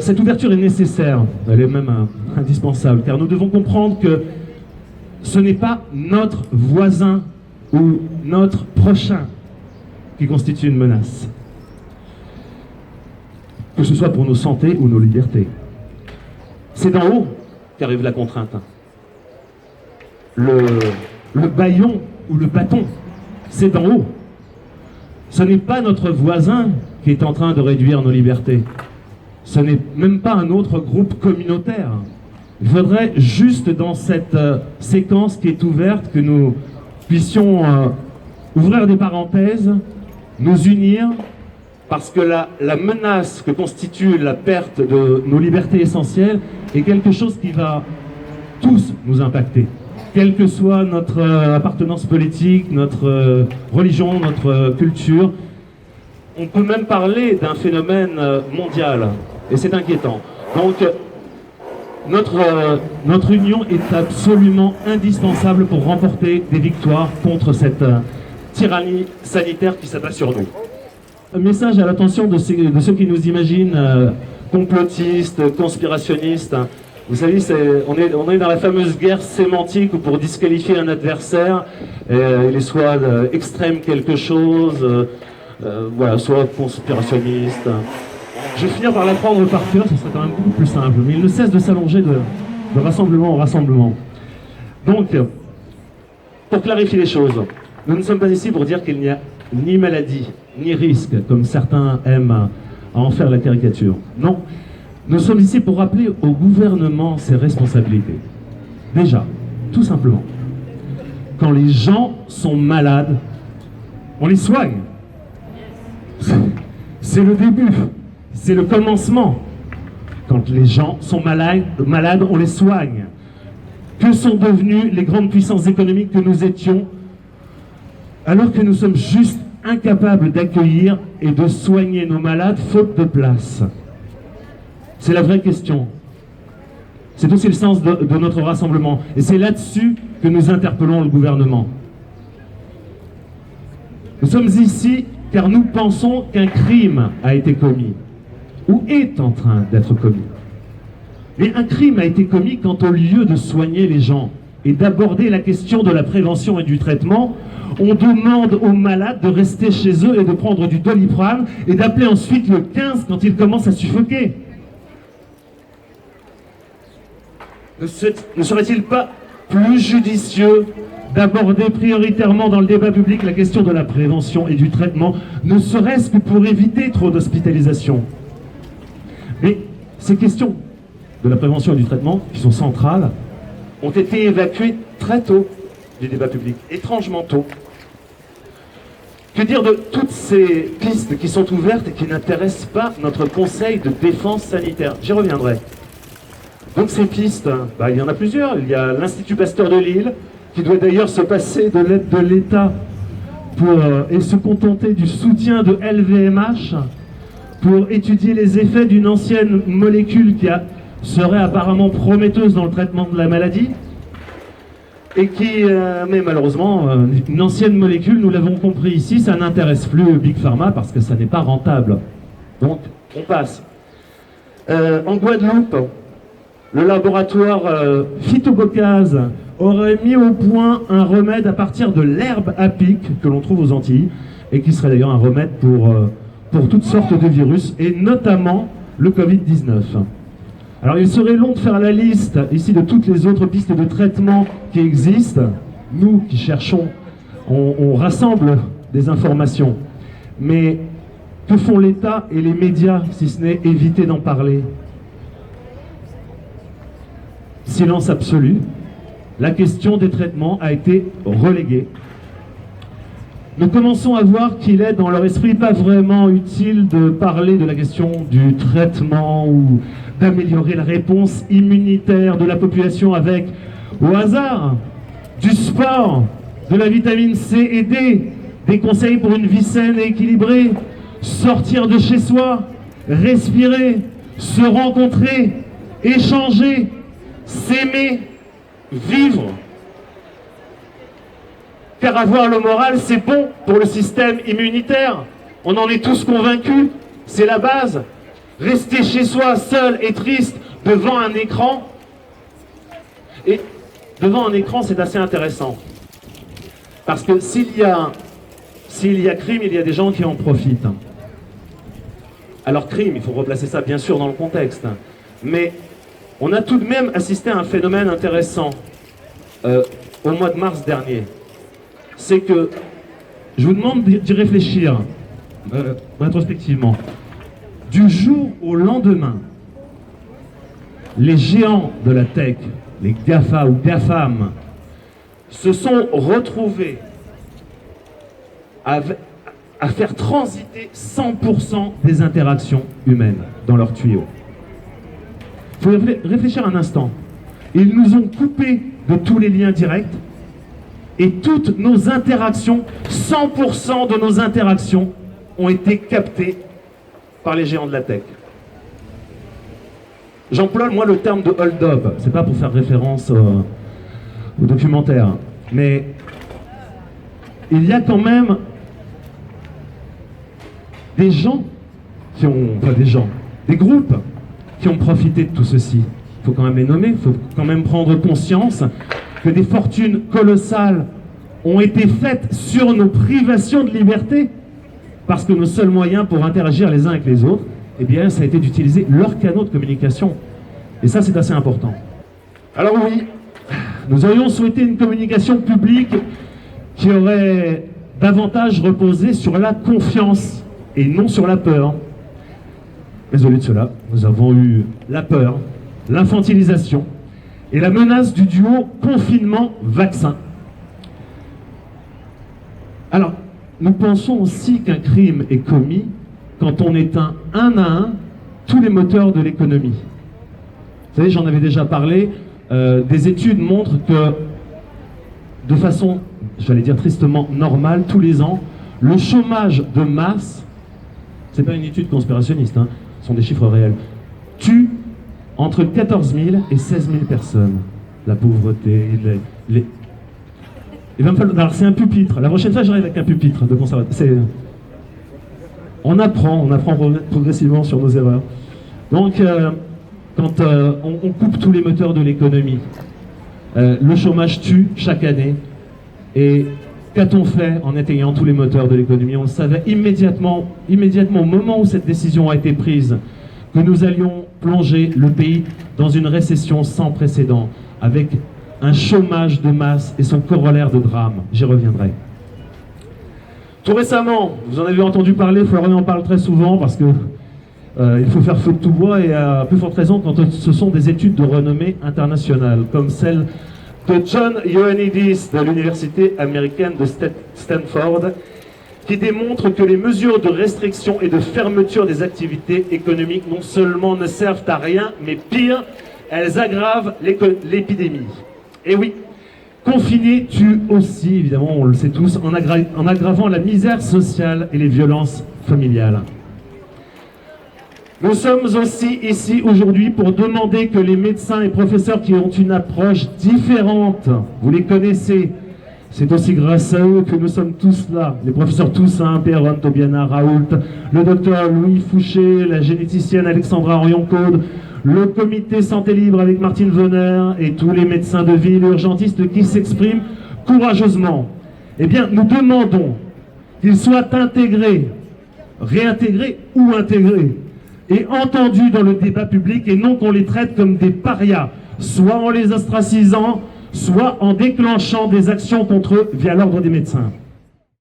Cette ouverture est nécessaire, elle est même indispensable, car nous devons comprendre que ce n'est pas notre voisin ou notre prochain qui constitue une menace, que ce soit pour nos santé ou nos libertés. C'est d'en haut qu'arrive la contrainte. Le bâillon ou le bâton, c'est d'en haut. Ce n'est pas notre voisin qui est en train de réduire nos libertés. Ce n'est même pas un autre groupe communautaire. Il faudrait juste dans cette séquence qui est ouverte que nous puissions ouvrir des parenthèses, nous unir, parce que la menace que constitue la perte de nos libertés essentielles est quelque chose qui va tous nous impacter, quelle que soit notre appartenance politique, notre religion, notre culture. On peut même parler d'un phénomène mondial, et c'est inquiétant. Donc, notre union est absolument indispensable pour remporter des victoires contre cette tyrannie sanitaire qui s'abat sur nous. Un message à l'attention de ceux qui nous imaginent complotistes, conspirationnistes. Vous savez, on est dans la fameuse guerre sémantique où pour disqualifier un adversaire, il est soit extrême quelque chose, voilà, soit conspirationniste. Je vais finir par l'apprendre par cœur, ce serait quand même beaucoup plus simple, mais il ne cesse de s'allonger de rassemblement en rassemblement. Donc, pour clarifier les choses, nous ne sommes pas ici pour dire qu'il n'y a ni maladie, ni risque, comme certains aiment à en faire la caricature. Non, nous sommes ici pour rappeler au gouvernement ses responsabilités. Déjà, tout simplement, quand les gens sont malades, on les soigne. C'est le début, c'est le commencement. Quand les gens sont malades, on les soigne. Que sont devenues les grandes puissances économiques que nous étions, alors que nous sommes juste incapables d'accueillir et de soigner nos malades faute de place? C'est la vraie question. C'est aussi le sens de notre rassemblement. Et c'est là-dessus que nous interpellons le gouvernement. Nous sommes ici car nous pensons qu'un crime a été commis, ou est en train d'être commis. Mais un crime a été commis quand, au lieu de soigner les gens et d'aborder la question de la prévention et du traitement, on demande aux malades de rester chez eux et de prendre du Doliprane et d'appeler ensuite le 15 quand ils commencent à suffoquer. Ne serait-il pas plus judicieux d'aborder prioritairement dans le débat public la question de la prévention et du traitement, ne serait-ce que pour éviter trop d'hospitalisation? Mais ces questions de la prévention et du traitement, qui sont centrales, ont été évacuées très tôt du débat public, étrangement tôt. Que dire de toutes ces pistes qui sont ouvertes et qui n'intéressent pas notre Conseil de défense sanitaire? J'y reviendrai. Donc ces pistes, il y en a plusieurs. Il y a l'Institut Pasteur de Lille, qui doit d'ailleurs se passer de l'aide de l'État et se contenter du soutien de LVMH pour étudier les effets d'une ancienne molécule qui serait apparemment prometteuse dans le traitement de la maladie et qui, mais malheureusement, une ancienne molécule, nous l'avons compris ici, ça n'intéresse plus Big Pharma parce que ça n'est pas rentable. Donc, on passe. En Guadeloupe, le laboratoire Phytobocase aurait mis au point un remède à partir de l'herbe à pic que l'on trouve aux Antilles et qui serait d'ailleurs un remède pour toutes sortes de virus et notamment le Covid-19. Alors il serait long de faire la liste ici de toutes les autres pistes de traitement qui existent. Nous qui cherchons, on rassemble des informations. Mais que font l'État et les médias si ce n'est éviter d'en parler? Silence absolu. La question des traitements a été reléguée. Nous commençons à voir qu'il est dans leur esprit pas vraiment utile de parler de la question du traitement ou d'améliorer la réponse immunitaire de la population avec, au hasard, du sport, de la vitamine C et D, des conseils pour une vie saine et équilibrée, sortir de chez soi, respirer, se rencontrer, échanger, s'aimer, vivre. Car avoir le moral, c'est bon pour le système immunitaire. On en est tous convaincus, c'est la base. Rester chez soi seul et triste devant un écran. Et devant un écran, c'est assez intéressant. Parce que s'il y a crime, il y a des gens qui en profitent. Alors crime, il faut replacer ça bien sûr dans le contexte. Mais on a tout de même assisté à un phénomène intéressant au mois de mars dernier. C'est que, je vous demande d'y réfléchir rétrospectivement. Du jour au lendemain, les géants de la tech, les GAFA ou GAFAM, se sont retrouvés à faire transiter 100% des interactions humaines dans leurs tuyaux. Il faut réfléchir un instant. Ils nous ont coupé de tous les liens directs et toutes nos interactions, 100% de nos interactions ont été captées par les géants de la tech. J'emploie moi le terme de hold-up, c'est pas pour faire référence au documentaire, mais il y a quand même des gens qui ont, des groupes qui ont profité de tout ceci. Il faut quand même les nommer, il faut quand même prendre conscience que des fortunes colossales ont été faites sur nos privations de liberté, parce que nos seuls moyens pour interagir les uns avec les autres, eh bien, ça a été d'utiliser leurs canaux de communication. Et ça, c'est assez important. Alors oui, nous aurions souhaité une communication publique qui aurait davantage reposé sur la confiance et non sur la peur. Mais au lieu de cela, nous avons eu la peur, l'infantilisation et la menace du duo confinement-vaccin. Alors, nous pensons aussi qu'un crime est commis quand on éteint un à un tous les moteurs de l'économie. Vous savez, j'en avais déjà parlé, des études montrent que de façon, j'allais dire tristement normale, tous les ans, le chômage de masse, c'est pas une étude conspirationniste, hein, ce sont des chiffres réels, tue entre 14 000 et 16 000 personnes. La pauvreté, il va me falloir... Alors c'est un pupitre, la prochaine fois j'arrive avec un pupitre de conservateur. On apprend progressivement sur nos erreurs. Donc, quand on coupe tous les moteurs de l'économie, le chômage tue chaque année. Et qu'a-t-on fait en éteignant tous les moteurs de l'économie? On le savait immédiatement au moment où cette décision a été prise, que nous allions plonger le pays dans une récession sans précédent, avec un chômage de masse et son corollaire de drame. J'y reviendrai. Tout récemment, vous en avez entendu parler, Florian en parle très souvent parce que il faut faire feu de tout bois, et à plus forte raison quand ce sont des études de renommée internationale, comme celle de John Ioannidis de l'université américaine de Stanford, qui démontre que les mesures de restriction et de fermeture des activités économiques non seulement ne servent à rien, mais pire, elles aggravent l'épidémie. Et oui, confiner tue aussi, évidemment, on le sait tous, en aggravant la misère sociale et les violences familiales. Nous sommes aussi ici aujourd'hui pour demander que les médecins et professeurs qui ont une approche différente, vous les connaissez, c'est aussi grâce à eux que nous sommes tous là, les professeurs Toussaint, Perron, Tobiana, Raoult, le docteur Louis Fouché, la généticienne Alexandra Orion-Caude, le comité Santé Libre avec Martine Veneur et tous les médecins de ville, urgentistes qui s'expriment courageusement. Eh bien, nous demandons qu'ils soient intégrés, réintégrés ou intégrés, et entendus dans le débat public, et non qu'on les traite comme des parias, soit en les ostracisant, soit en déclenchant des actions contre eux via l'ordre des médecins.